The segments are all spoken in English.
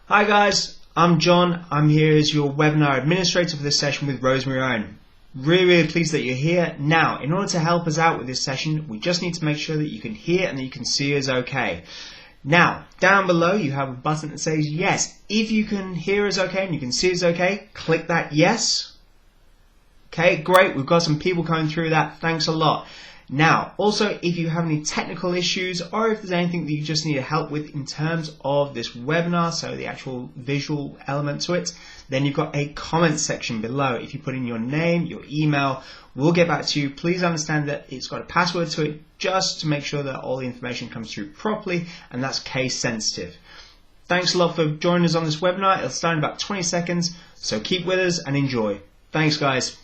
Hi guys, I'm John. I'm here as your webinar administrator for this session with Rosemary Owen. Really pleased that you're here. Now, in order to help us out with this session, we just need to make sure that you can hear and that you can see us okay. Now, down below you have a button that says yes. If you can hear us okay and you can see us okay, click that yes. Okay, great. We've got some people coming through that. Thanks a lot. Now, also, if you have any technical issues or if there's anything that you just need help with in terms of this webinar, so the actual visual element to it, then you've got a comment section below. If you put in your name, your email, we'll get back to you. Please understand that it's got a password to it just to make sure that all the information comes through properly, and that's case sensitive. Thanks a lot for joining us on this webinar. It'll start in about 20 seconds, so keep with us and enjoy. Thanks, guys.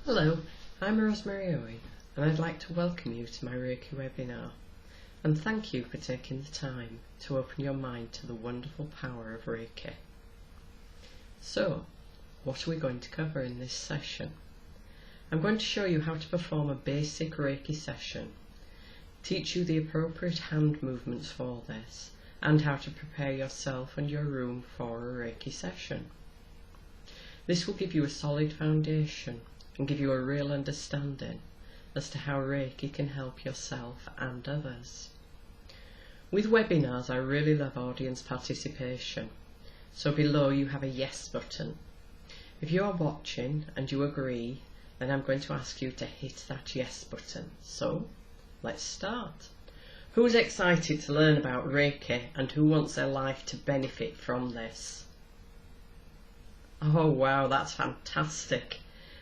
Hello, I'm Rosemary Owen and I'd like to welcome you to my Reiki webinar and thank you for taking the time to open your mind to the wonderful power of Reiki. So, what are we going to cover in this session? I'm going to show you how to perform a basic Reiki session, teach you the appropriate hand movements for this, and how to prepare yourself and your room for a Reiki session. This will give you a solid foundation and give you a real understanding as to how Reiki can help yourself and others. With webinars, I really love audience participation, so below you have a yes button. If you are watching and you agree, then I'm going to ask you to hit that yes button. So, let's start. Who's excited to learn about Reiki and who wants their life to benefit from this? Oh wow, that's fantastic.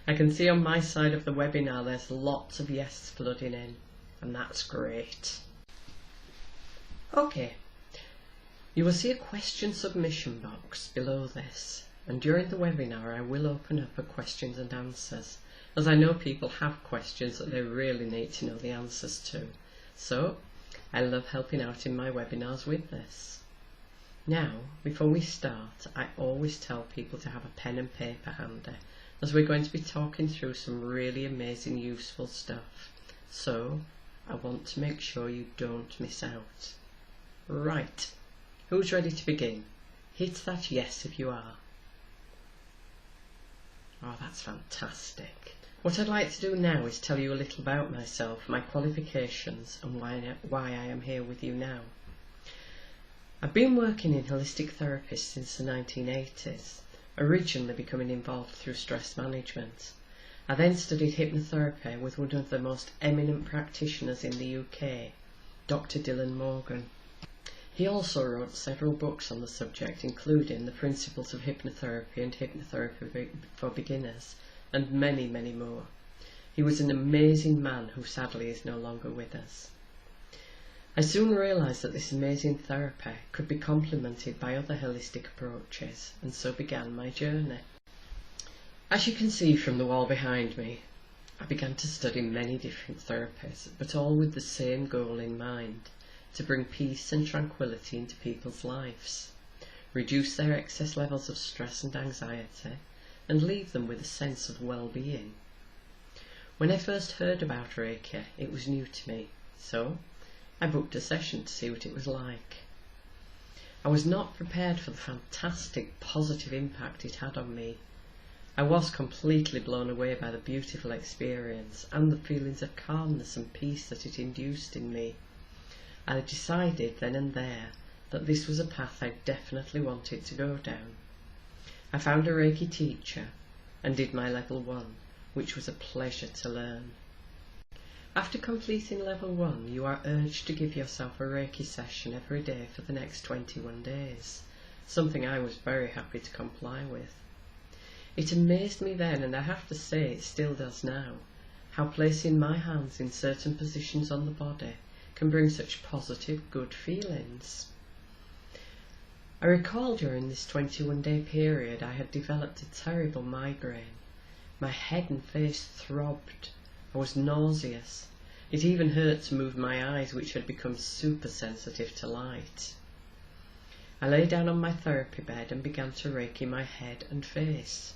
I can see on my side of the webinar there's lots of yes flooding in, and that's great. Okay, you will see a question submission box below this, and during the webinar I will open up for questions and answers, as I know people have questions that they really need to know the answers to. So, I love helping out in my webinars with this. Now, before we start, I always tell people to have a pen and paper handy, as we're going to be talking through some really amazing useful stuff, so I want to make sure you don't miss out. Right, who's ready to begin? Hit that yes if you are. Oh, that's fantastic. What I'd like to do now is tell you a little about myself, my qualifications, and why I am here with you now. I've been working in holistic therapy since the 1980s. Originally becoming involved through stress management. I then studied hypnotherapy with one of the most eminent practitioners in the UK, Dr. Dylan Morgan. He also wrote several books on the subject, including The Principles of Hypnotherapy and Hypnotherapy for Beginners, and many, many more. He was an amazing man who sadly is no longer with us. I soon realised that this amazing therapy could be complemented by other holistic approaches, and so began my journey. As you can see from the wall behind me, I began to study many different therapies, but all with the same goal in mind, to bring peace and tranquility into people's lives, reduce their excess levels of stress and anxiety, and leave them with a sense of well-being. When I first heard about Reiki, it was new to me, so I booked a session to see what it was like. I was not prepared for the fantastic positive impact it had on me. I was completely blown away by the beautiful experience and the feelings of calmness and peace that it induced in me. I decided then and there that this was a path I definitely wanted to go down. I found a Reiki teacher and did my level 1, which was a pleasure to learn. After completing level 1, you are urged to give yourself a Reiki session every day for the next 21 days, something I was very happy to comply with. It amazed me then, and I have to say it still does now, how placing my hands in certain positions on the body can bring such positive, good feelings. I recall during this 21-day period I had developed a terrible migraine. My head and face throbbed. I was nauseous. It even hurt to move my eyes, which had become super sensitive to light. I lay down on my therapy bed and began to Reiki my head and face.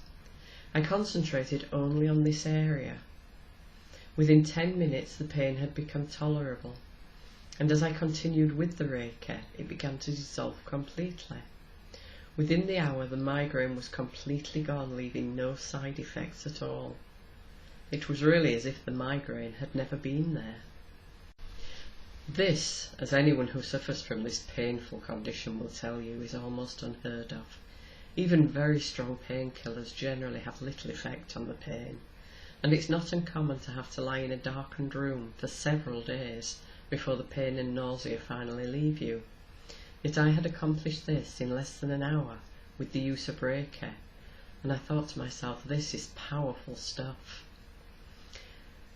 I concentrated only on this area. Within 10 minutes the pain had become tolerable, and as I continued with the Reiki, it began to dissolve completely. Within the hour the migraine was completely gone, leaving no side effects at all. It was really as if the migraine had never been there. This, as anyone who suffers from this painful condition will tell you, is almost unheard of. Even very strong painkillers generally have little effect on the pain, and it's not uncommon to have to lie in a darkened room for several days before the pain and nausea finally leave you. Yet I had accomplished this in less than an hour with the use of Reiki, and I thought to myself, this is powerful stuff.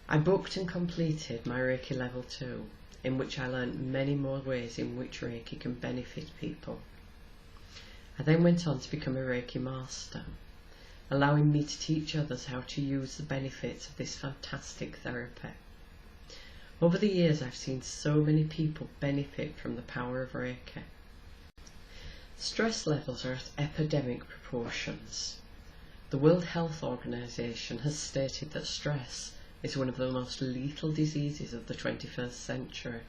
I booked and completed my Reiki Level 2, in which I learnt many more ways in which Reiki can benefit people. I then went on to become a Reiki Master, allowing me to teach others how to use the benefits of this fantastic therapy. Over the years I've seen so many people benefit from the power of Reiki. Stress levels are at epidemic proportions. The World Health Organization has stated that stress is one of the most lethal diseases of the 21st century.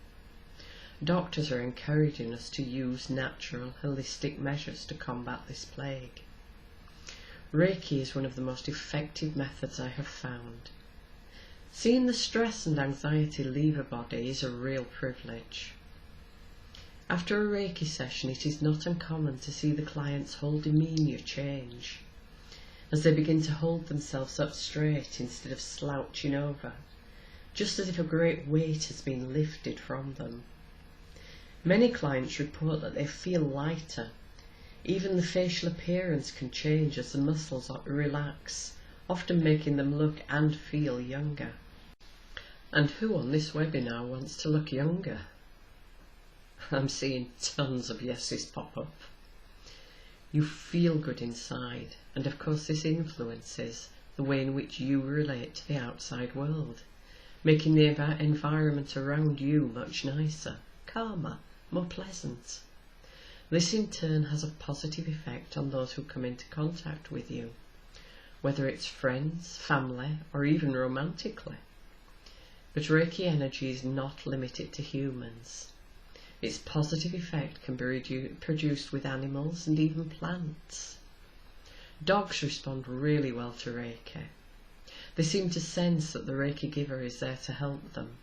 Doctors are encouraging us to use natural, holistic measures to combat this plague. Reiki is one of the most effective methods I have found. Seeing the stress and anxiety leave a body is a real privilege. After a Reiki session, it is not uncommon to see the client's whole demeanour change, as they begin to hold themselves up straight instead of slouching over, just as if a great weight has been lifted from them. Many clients report that they feel lighter. Even the facial appearance can change as the muscles relax, often making them look and feel younger. And who on this webinar wants to look younger? I'm seeing tons of yeses pop up. You feel good inside, and of course this influences the way in which you relate to the outside world, making the environment around you much nicer, calmer, more pleasant. This in turn has a positive effect on those who come into contact with you, whether it's friends, family, or even romantically. But Reiki energy is not limited to humans. Its positive effect can be produced with animals and even plants. Dogs respond really well to Reiki. They seem to sense that the Reiki giver is there to help them.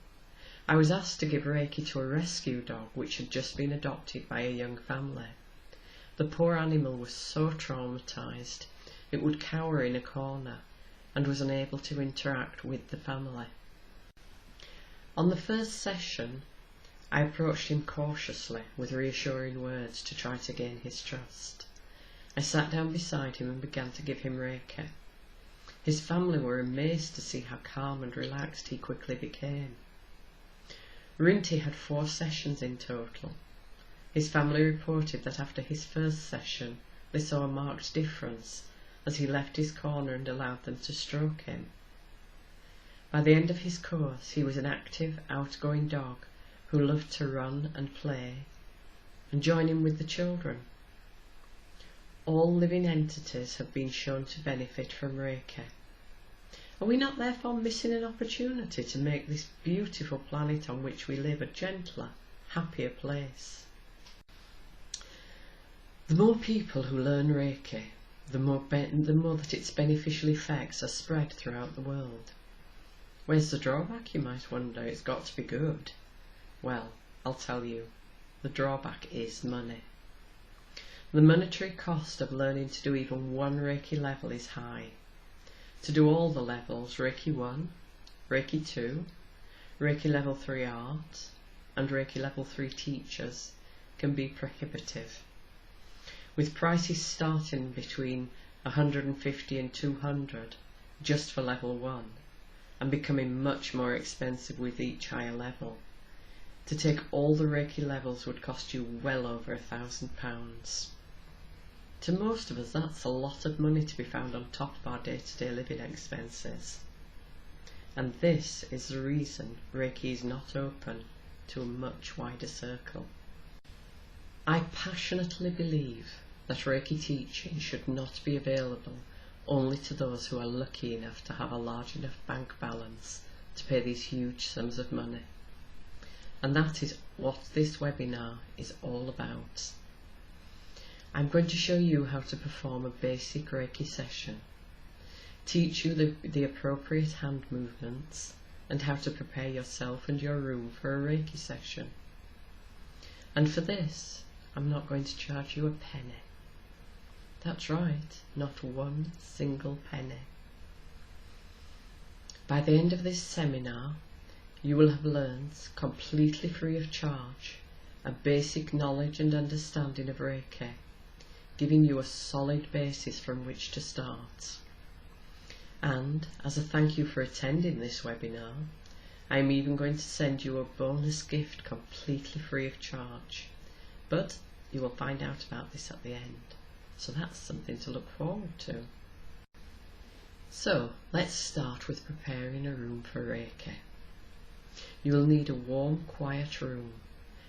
I was asked to give Reiki to a rescue dog which had just been adopted by a young family. The poor animal was so traumatised it would cower in a corner and was unable to interact with the family. On the first session, I approached him cautiously with reassuring words to try to gain his trust. I sat down beside him and began to give him Reiki. His family were amazed to see how calm and relaxed he quickly became. Rinty had 4 sessions in total. His family reported that after his first session they saw a marked difference as he left his corner and allowed them to stroke him. By the end of his course he was an active, outgoing dog who loved to run and play and join in with the children. All living entities have been shown to benefit from Reiki. Are we not therefore missing an opportunity to make this beautiful planet on which we live a gentler, happier place? The more people who learn Reiki, the more that its beneficial effects are spread throughout the world. Where's the drawback, you might wonder? It's got to be good. Well, I'll tell you, the drawback is money. The monetary cost of learning to do even one Reiki level is high. To do all the levels, Reiki 1, Reiki 2, Reiki Level 3 Art, and Reiki Level 3 Teachers can be prohibitive, with prices starting between 150 and 200 just for Level 1, and becoming much more expensive with each higher level. To take all the Reiki levels would cost you well over £1,000. To most of us, that's a lot of money to be found on top of our day-to-day living expenses. And this is the reason Reiki is not open to a much wider circle. I passionately believe that Reiki teaching should not be available only to those who are lucky enough to have a large enough bank balance to pay these huge sums of money. And that is what this webinar is all about. I'm going to show you how to perform a basic Reiki session, teach you the appropriate hand movements, and how to prepare yourself and your room for a Reiki session. And for this, I'm not going to charge you a penny. That's right, not one single penny. By the end of this seminar, you will have learned, completely free of charge, a basic knowledge and understanding of Reiki, giving you a solid basis from which to start. And, as a thank you for attending this webinar, I am even going to send you a bonus gift completely free of charge. But you will find out about this at the end, so that's something to look forward to. So, let's start with preparing a room for Reiki. You will need a warm, quiet room.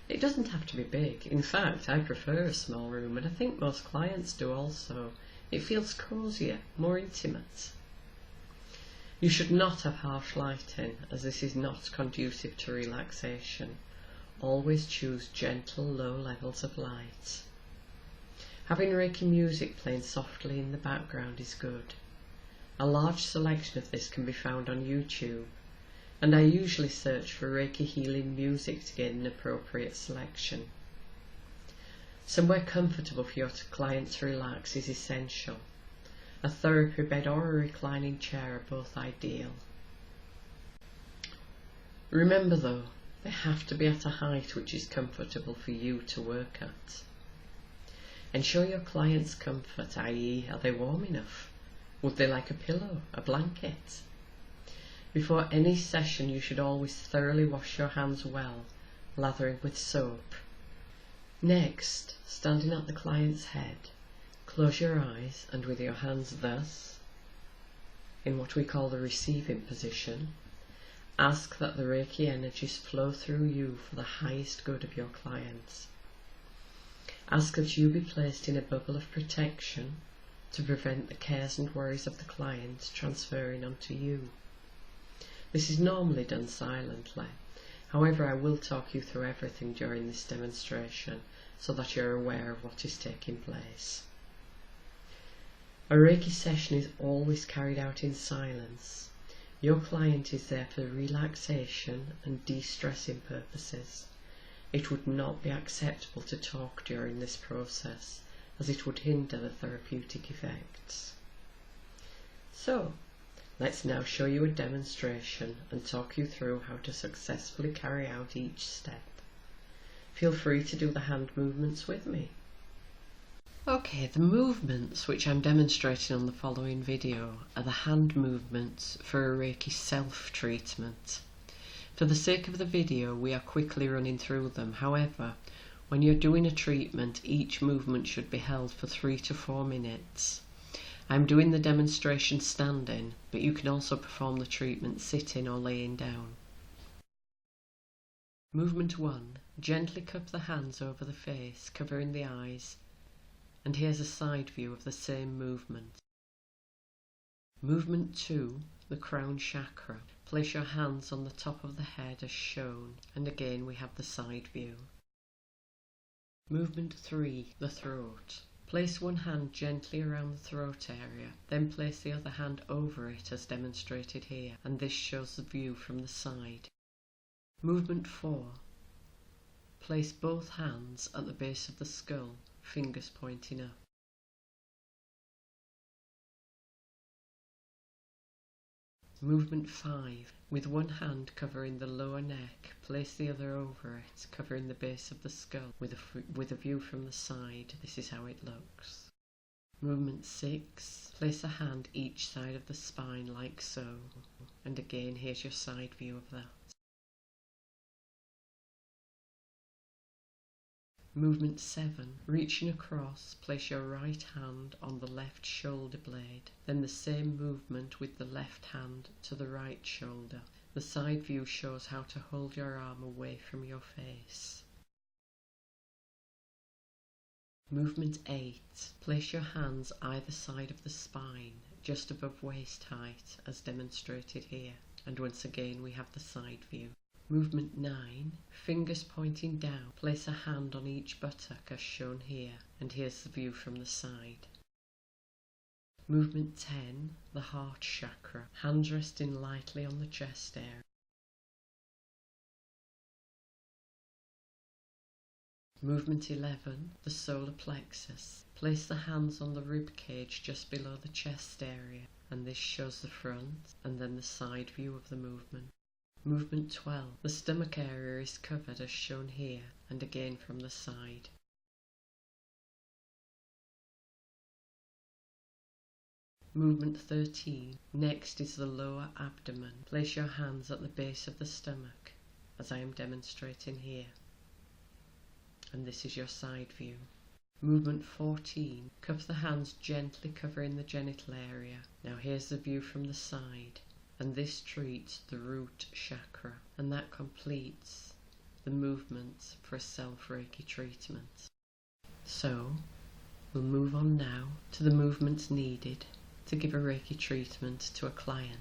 It doesn't have to be big. In fact, I prefer a small room, and I think most clients do also. It feels cosier, more intimate. You should not have harsh lighting, as this is not conducive to relaxation. Always choose gentle, low levels of light. Having Reiki music playing softly in the background is good. A large selection of this can be found on YouTube, and I usually search for Reiki healing music to get an appropriate selection. Somewhere comfortable for your client to relax is essential. A therapy bed or a reclining chair are both ideal. Remember though, they have to be at a height which is comfortable for you to work at. Ensure your client's comfort, i.e., are they warm enough? Would they like a pillow, a blanket? Before any session you should always thoroughly wash your hands well, lathering with soap. Next, standing at the client's head, close your eyes and with your hands thus, in what we call the receiving position, ask that the Reiki energies flow through you for the highest good of your clients. Ask that you be placed in a bubble of protection to prevent the cares and worries of the client transferring onto you. This is normally done silently. However, I will talk you through everything during this demonstration so that you're aware of what is taking place. A Reiki session is always carried out in silence. Your client is there for relaxation and de-stressing purposes. It would not be acceptable to talk during this process, as it would hinder the therapeutic effects. So, let's now show you a demonstration and talk you through how to successfully carry out each step. Feel free to do the hand movements with me. Okay, the movements which I'm demonstrating on the following video are the hand movements for a Reiki self-treatment. For the sake of the video, we are quickly running through them. However, when you're doing a treatment, each movement should be held for 3 to 4 minutes. I'm doing the demonstration standing, but you can also perform the treatment sitting or laying down. Movement 1. Gently cup the hands over the face, covering the eyes, and here's a side view of the same movement. Movement 2. The crown chakra. Place your hands on the top of the head as shown, and again we have the side view. Movement 3. The throat. Place one hand gently around the throat area, then place the other hand over it as demonstrated here, and this shows the view from the side. Movement 4. Place both hands at the base of the skull, fingers pointing up. Movement 5. With one hand covering the lower neck, place the other over it, covering the base of the skull with a view from the side. This is how it looks. Movement 6. Place a hand each side of the spine like so. And again, here's your side view of that. Movement 7. Reaching across, place your right hand on the left shoulder blade, then the same movement with the left hand to the right shoulder. The side view shows how to hold your arm away from your face. Movement 8. Place your hands either side of the spine, just above waist height, as demonstrated here. And once again we have the side view. Movement 9. Fingers pointing down. Place a hand on each buttock as shown here, and here's the view from the side. Movement 10. The heart chakra. Hands resting lightly on the chest area. Movement 11. The solar plexus. Place the hands on the rib cage just below the chest area, and this shows the front and then the side view of the movement. Movement 12. The stomach area is covered as shown here, and again from the side. Movement 13. Next is the lower abdomen. Place your hands at the base of the stomach, as I am demonstrating here. And this is your side view. Movement 14. Cup the hands gently covering the genital area. Now here's the view from the side, and this treats the root chakra, and that completes the movement for a self-Reiki treatment. So, we'll move on now to the movements needed to give a Reiki treatment to a client.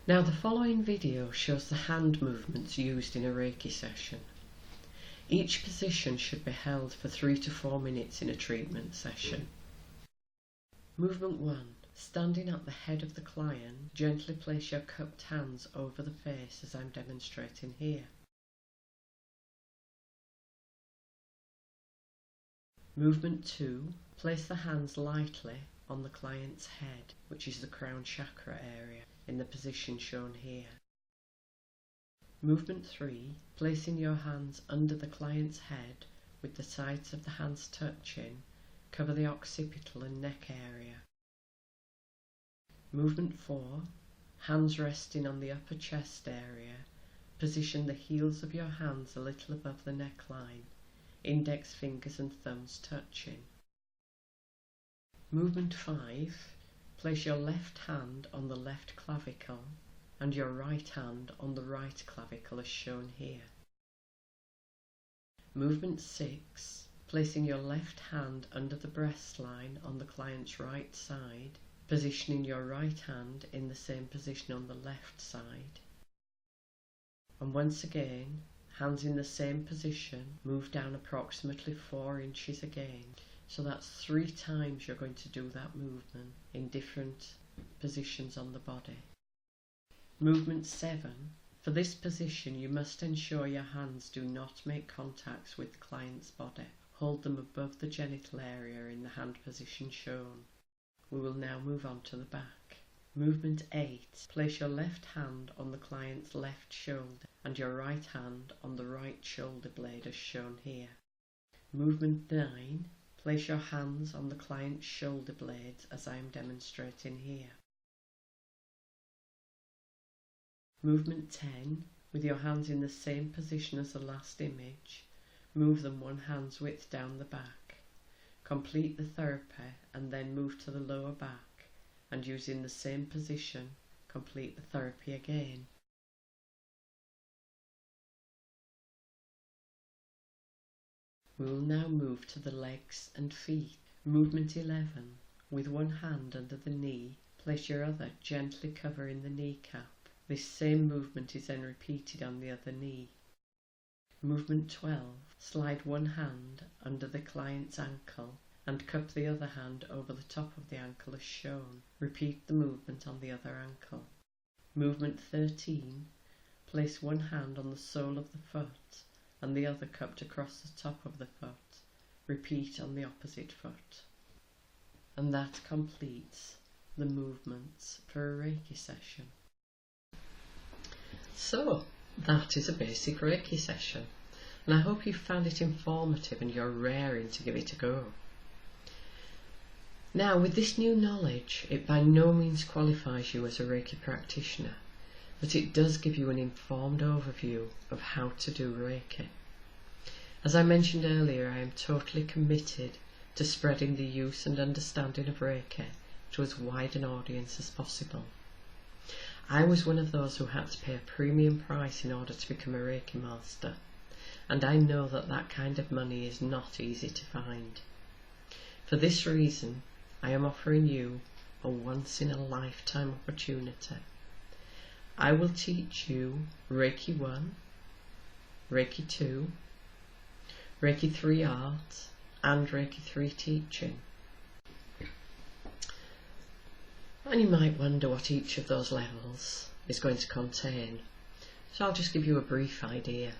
Now the following video shows the hand movements used in a Reiki session. Each position should be held for 3 to 4 minutes in a treatment session. Movement 1. Standing at the head of the client, gently place your cupped hands over the face as I'm demonstrating here. Movement 2. Place the hands lightly on the client's head, which is the crown chakra area, in the position shown here. Movement 3. Placing your hands under the client's head with the sides of the hands touching, cover the occipital and neck area. Movement 4. Hands resting on the upper chest area, position the heels of your hands a little above the neckline, index fingers and thumbs touching. Movement 5. Place your left hand on the left clavicle and your right hand on the right clavicle as shown here. Movement 6. Placing your left hand under the breast line on the client's right side, positioning your right hand in the same position on the left side. And once again, hands in the same position, move down approximately 4 inches again. So that's 3 times you're going to do that movement in different positions on the body. Movement 7. For this position you must ensure your hands do not make contacts with the client's body. Hold them above the genital area in the hand position shown. We will now move on to the back. Movement 8. Place your left hand on the client's left shoulder and your right hand on the right shoulder blade as shown here. Movement 9. Place your hands on the client's shoulder blades as I am demonstrating here. Movement 10. With your hands in the same position as the last image, move them 1 hand's width down the back. Complete the therapy and then move to the lower back, and using the same position, complete the therapy again. We will now move to the legs and feet. Movement 11. With 1 hand under the knee, place your other gently covering the kneecap. This same movement is then repeated on the other knee. Movement 12. Slide 1 hand under the client's ankle and cup the other hand over the top of the ankle as shown. Repeat the movement on the other ankle. Movement 13. Place 1 hand on the sole of the foot and the other cupped across the top of the foot. Repeat on the opposite foot. And that completes the movements for a Reiki session. So, that is a basic Reiki session, and I hope you found it informative and you're raring to give it a go. Now, with this new knowledge, it by no means qualifies you as a Reiki practitioner, but it does give you an informed overview of how to do Reiki. As I mentioned earlier, I am totally committed to spreading the use and understanding of Reiki to as wide an audience as possible. I was one of those who had to pay a premium price in order to become a Reiki master, and I know that that kind of money is not easy to find. For this reason, I am offering you a once-in-a-lifetime opportunity. I will teach you Reiki 1, Reiki 2, Reiki 3 art, and Reiki 3 teaching. And you might wonder what each of those levels is going to contain, so I'll just give you a brief idea.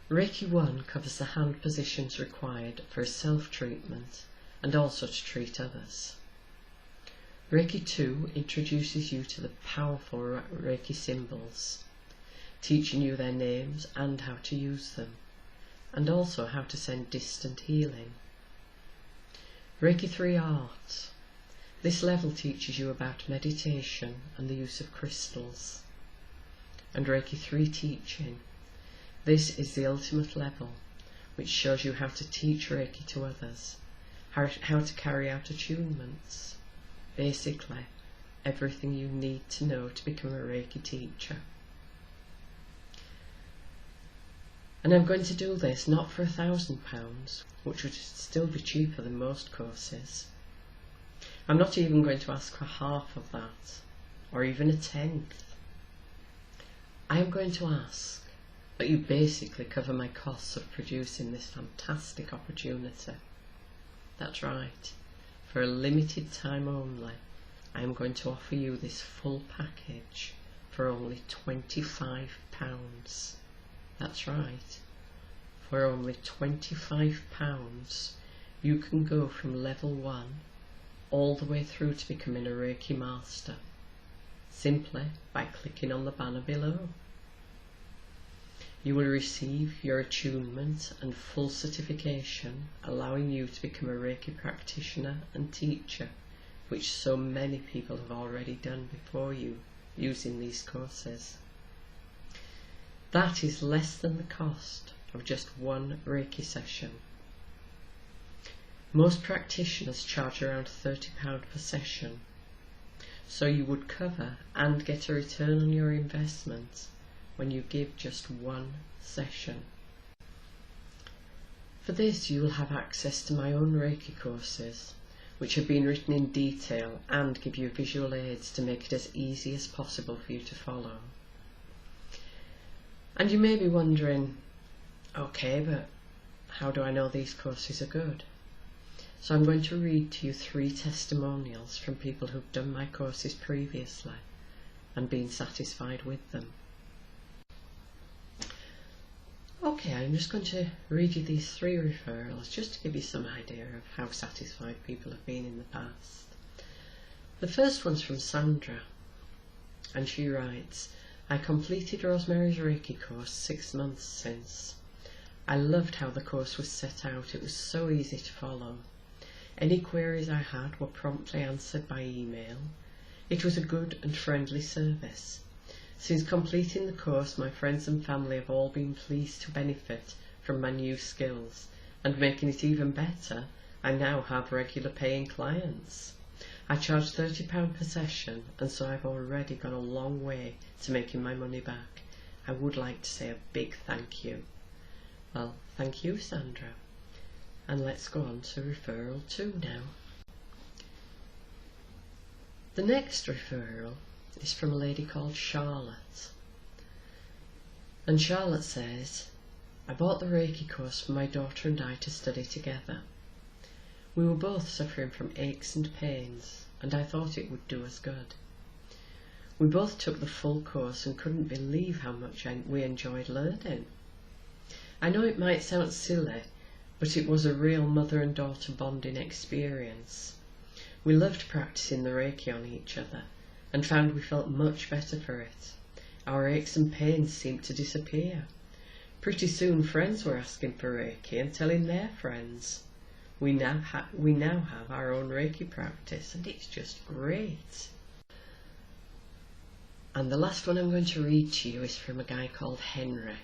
Reiki 1 covers the hand positions required for self-treatment and also to treat others. Reiki 2 introduces you to the powerful Reiki symbols, teaching you their names and how to use them, and also how to send distant healing. Reiki 3 art. This level teaches you about meditation and the use of crystals. And Reiki 3 teaching. This is the ultimate level, which shows you how to teach Reiki to others, how to carry out attunements. Basically, everything you need to know to become a Reiki teacher. And I'm going to do this not for £1,000, which would still be cheaper than most courses. I'm not even going to ask for half of that, or even a tenth. I am going to ask that you basically cover my costs of producing this fantastic opportunity. That's right. For a limited time only, I am going to offer you this full package for only £25. That's right. For only £25, you can go from level 1 all the way through to becoming a Reiki master, simply by clicking on the banner below. You will receive your attunement and full certification, allowing you to become a Reiki practitioner and teacher, which so many people have already done before you using these courses. That is less than the cost of just one Reiki session. Most practitioners charge around £30 per session, so you would cover and get a return on your investment when you give just one session. For this, you will have access to my own Reiki courses, which have been written in detail and give you visual aids to make it as easy as possible for you to follow. And you may be wondering, okay, but how do I know these courses are good? So I'm going to read to you 3 testimonials from people who've done my courses previously and been satisfied with them. Okay, I'm just going to read you these 3 referrals just to give you some idea of how satisfied people have been in the past. The first one's from Sandra, and she writes, I completed Rosemary's Reiki course 6 months since. I loved how the course was set out. It was so easy to follow. Any queries I had were promptly answered by email. It was a good and friendly service. Since completing the course, my friends and family have all been pleased to benefit from my new skills, and making it even better, I now have regular paying clients. I charge £30 per session, and so I've already gone a long way to making my money back. I would like to say a big thank you. Well, thank you, Sandra. And let's go on to referral 2 now. The next referral is from a lady called Charlotte. And Charlotte says, I bought the Reiki course for my daughter and I to study together. We were both suffering from aches and pains, and I thought it would do us good. We both took the full course and couldn't believe how much we enjoyed learning. I know it might sound silly, but it was a real mother and daughter bonding experience. We loved practicing the Reiki on each other and found we felt much better for it. Our aches and pains seemed to disappear. Pretty soon friends were asking for Reiki and telling their friends. We now have our own Reiki practice, and it's just great. And the last one I'm going to read to you is from a guy called Henry.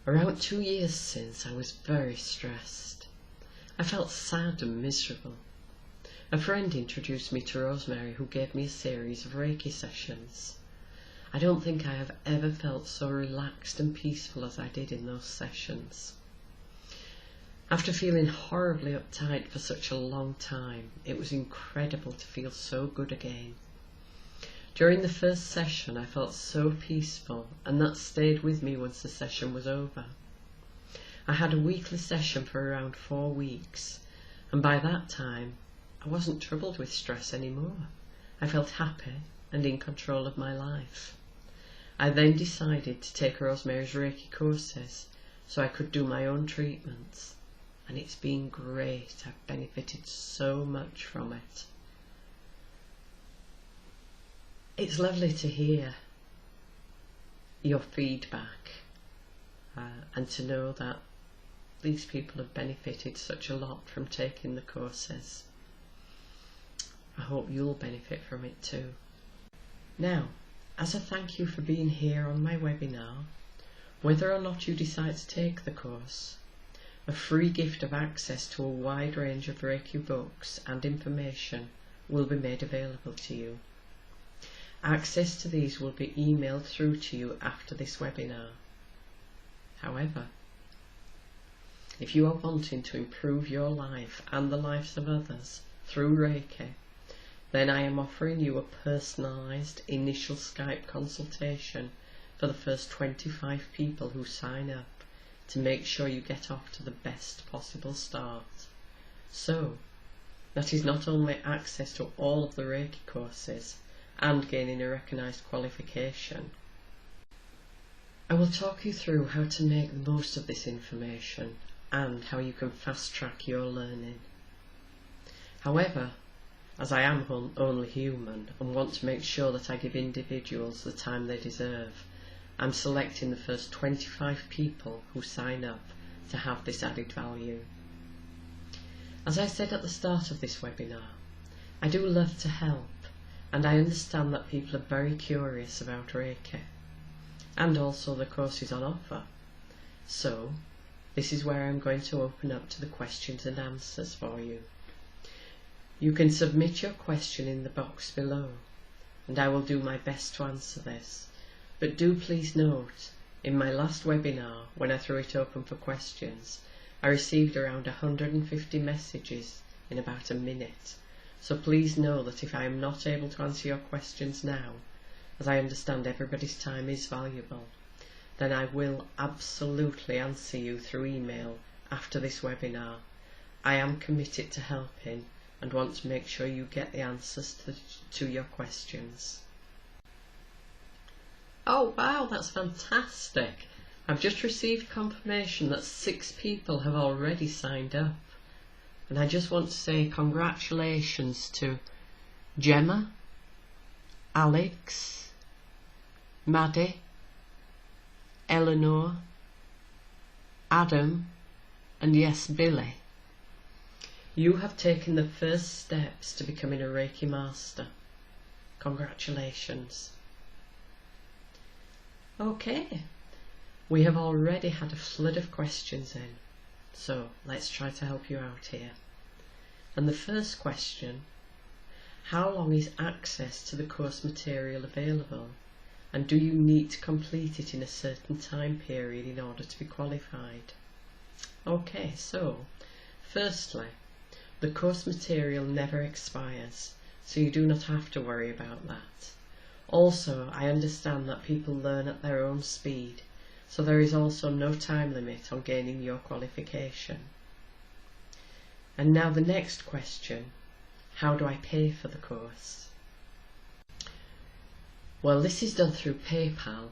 Around 2 years since, I was very stressed. I felt sad and miserable. A friend introduced me to Rosemary, who gave me a series of Reiki sessions. I don't think I have ever felt so relaxed and peaceful as I did in those sessions. After feeling horribly uptight for such a long time, it was incredible to feel so good again. During the first session, I felt so peaceful, and that stayed with me once the session was over. I had a weekly session for around 4 weeks, and by that time, I wasn't troubled with stress anymore. I felt happy and in control of my life. I then decided to take Rosemary's Reiki courses so I could do my own treatments, and it's been great. I've benefited so much from it. It's lovely to hear your feedback and to know that these people have benefited such a lot from taking the courses. I hope you'll benefit from it too. Now, as a thank you for being here on my webinar, whether or not you decide to take the course, a free gift of access to a wide range of Reiki books and information will be made available to you. Access to these will be emailed through to you after this webinar. However, if you are wanting to improve your life and the lives of others through Reiki, then I am offering you a personalised initial Skype consultation for the first 25 people who sign up to make sure you get off to the best possible start. So, that is not only access to all of the Reiki courses and gaining a recognised qualification. I will talk you through how to make the most of this information and how you can fast track your learning. However, as I am only human and want to make sure that I give individuals the time they deserve, I'm selecting the first 25 people who sign up to have this added value. As I said at the start of this webinar, I do love to help, and I understand that people are very curious about Reiki and also the courses on offer. So, this is where I'm going to open up to the questions and answers for you. You can submit your question in the box below, and I will do my best to answer this. But do please note, in my last webinar, when I threw it open for questions, I received around 150 messages in about a minute. So please know that if I am not able to answer your questions now, as I understand everybody's time is valuable, then I will absolutely answer you through email after this webinar. I am committed to helping and want to make sure you get the answers to your questions. Oh wow, that's fantastic! I've just received confirmation that 6 people have already signed up. And I just want to say congratulations to Gemma, Alex, Maddie, Eleanor, Adam, and yes, Billy. You have taken the first steps to becoming a Reiki Master. Congratulations. Okay, we have already had a flood of questions in, so let's try to help you out here. And the first question, how long is access to the course material available, and do you need to complete it in a certain time period in order to be qualified? Okay, so firstly, the course material never expires, so you do not have to worry about that. Also, I understand that people learn at their own speed, so there is also no time limit on gaining your qualification. And now the next question, how do I pay for the course? Well, this is done through PayPal,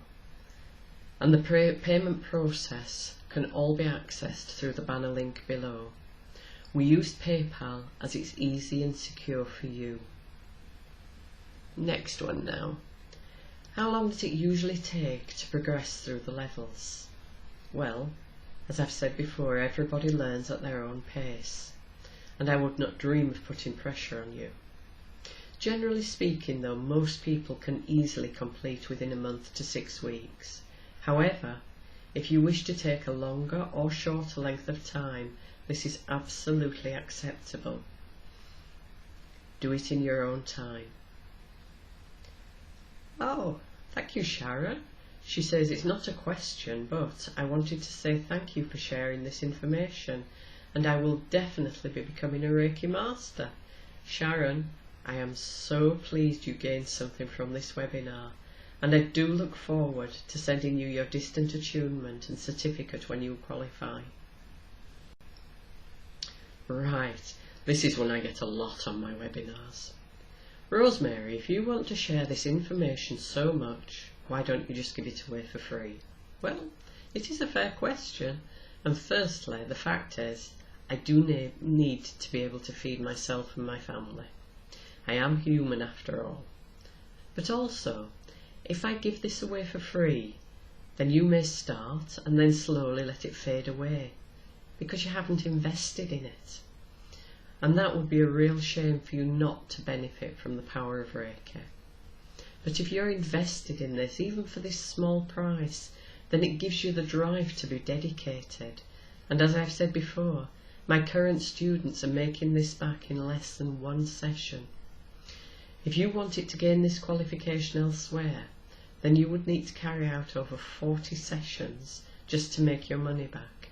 and the payment process can all be accessed through the banner link below. We use PayPal as it's easy and secure for you. Next one now. How long does it usually take to progress through the levels? Well, as I've said before, everybody learns at their own pace, and I would not dream of putting pressure on you. Generally speaking though, most people can easily complete within a month to 6 weeks. However, If you wish to take a longer or shorter length of time, this is absolutely acceptable. Do it in your own time. Oh, thank you, Sharon. She says it's not a question, but I wanted to say thank you for sharing this information, and I will definitely be becoming a Reiki master. Sharon, I am so pleased you gained something from this webinar, and I do look forward to sending you your distant attunement and certificate when you qualify. Right, this is one I get a lot on my webinars. Rosemary, if you want to share this information so much, why don't you just give it away for free? Well, it is a fair question, and firstly, the fact is, I do need to be able to feed myself and my family. I am human after all. But also, if I give this away for free, then you may start and then slowly let it fade away, because you haven't invested in it. And that would be a real shame for you not to benefit from the power of Reiki. But if you're invested in this, even for this small price, then it gives you the drive to be dedicated. And as I've said before, my current students are making this back in less than one session. If you wanted to gain this qualification elsewhere, then you would need to carry out over 40 sessions just to make your money back.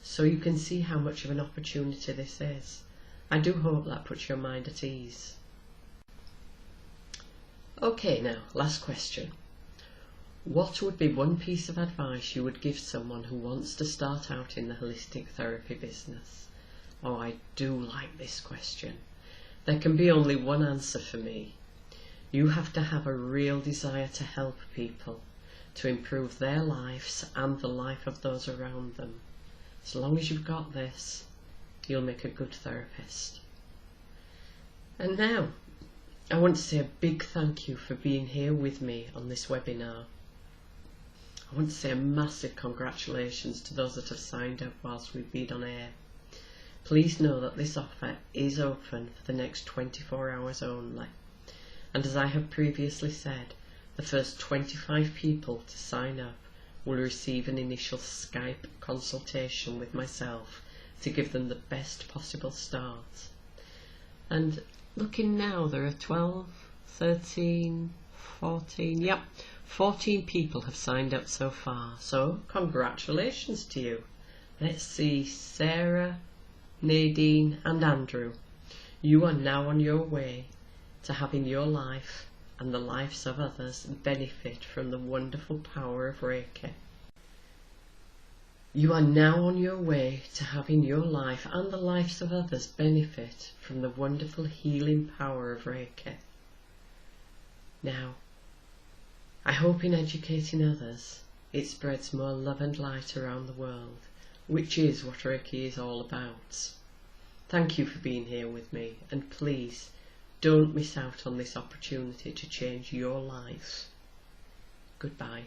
So you can see how much of an opportunity this is. I do hope that puts your mind at ease. Okay, now, last question. What would be one piece of advice you would give someone who wants to start out in the holistic therapy business? Oh, I do like this question. There can be only one answer for me. You have to have a real desire to help people, to improve their lives and the life of those around them. As long as you've got this, you'll make a good therapist. And now, I want to say a big thank you for being here with me on this webinar. I want to say a massive congratulations to those that have signed up whilst we've been on air. Please know that this offer is open for the next 24 hours only. And as I have previously said, the first 25 people to sign up will receive an initial Skype consultation with myself to give them the best possible start. And looking now, there are 12, 13, 14, 14 people have signed up so far. So congratulations to you. Let's see, Sarah, Nadine and Andrew. You are now on your way to having your life and the lives of others benefit from the wonderful power of Reiki. You are now on your way to having your life and the lives of others benefit from the wonderful healing power of Reiki. Now, I hope in educating others, it spreads more love and light around the world, which is what Reiki is all about. Thank you for being here with me, and please don't miss out on this opportunity to change your life. Goodbye.